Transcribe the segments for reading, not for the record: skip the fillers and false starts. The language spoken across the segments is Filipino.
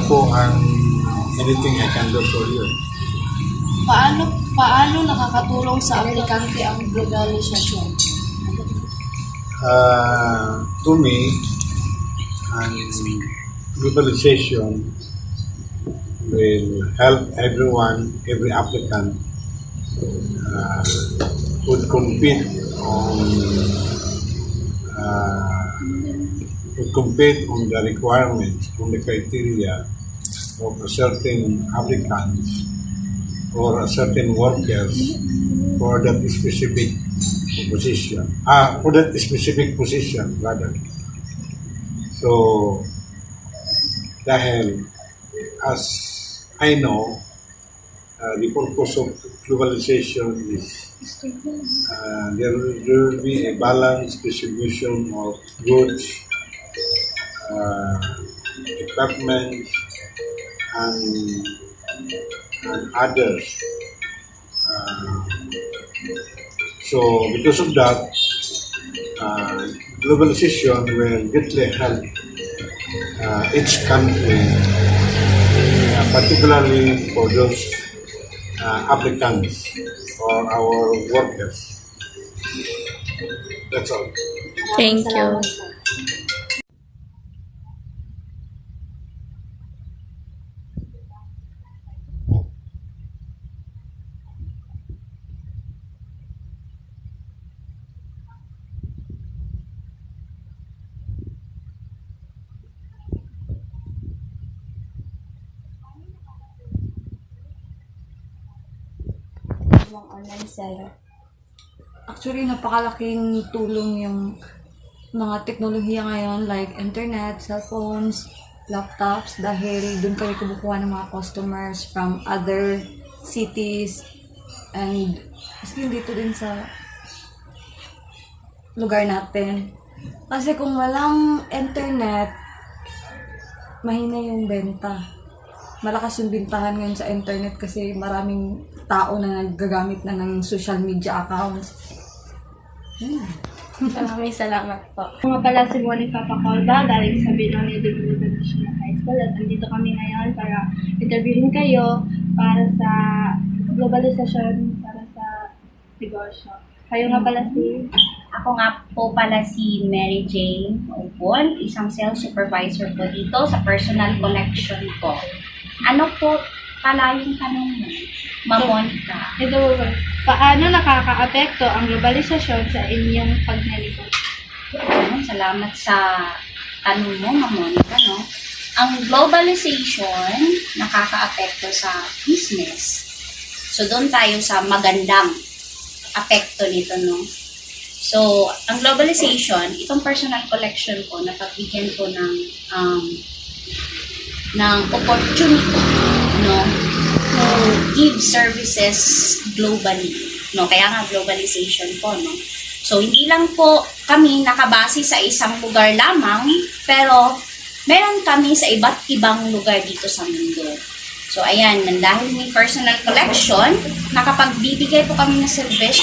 po ang anything I can do for you. Paano nakakatulong sa aplikante ang globalisasyon? To me, and globalization will help everyone, every applicant would compete on the requirements, on the criteria of a certain applicants or a certain workers for that specific position rather. So, dahil as I know, the purpose of globalization is there will be a balanced distribution of goods, equipment, and others. So, because of that, globalization will greatly help each country, particularly for those applicants or our workers. That's all. Thank you. Online seller. Actually, napakalaking tulong yung mga teknolohiya ngayon like internet, cellphones, laptops dahil doon kami kumukuha ng mga customers from other cities and dito din sa lugar natin. Kasi kung walang internet, mahina yung benta. Malakas yung bintahan ngayon sa internet kasi maraming tao na nagagamit na ng social media accounts. Maraming salamat po. Mga pala si Monica Pacolba, galing sa Binoni Dignido National High School at nandito kami ngayon para interviewin kayo para sa globalisasyon, para sa negosyo. Kayo nga pala si... Ako nga po pala si Mary Jane Obon, isang sales supervisor po dito sa personal collection po. Ano po pala yung tanong mo, Monica? Ito po, paano nakaka-apekto ang globalisasyon sa inyong pagnegosyo? Salamat sa tanong mo, Monica, no? Ang globalization nakaka-apekto sa business. So, doon tayo sa magandang apekto nito, no? So, ang globalization, itong personal collection ko, napagbigyan ko ng opportunity, no, to give services globally, no, kaya nga globalization po, no. So, hindi lang po kami nakabase sa isang lugar lamang, pero meron kami sa iba't ibang lugar dito sa mundo. So, ayan, dahil may personal collection, nakapagbibigay po kami ng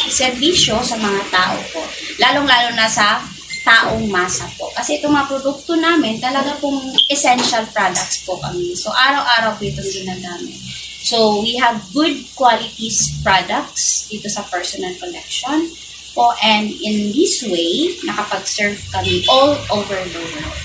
serbisyo sa mga tao po, lalong-lalo na sa taong masa po. Kasi itong mga produkto namin, talaga pong essential products po kami. So, araw-araw po itong ginagamit. So, we have good qualities products dito sa personal collection po. And in this way, nakapag-serve kami all over the world.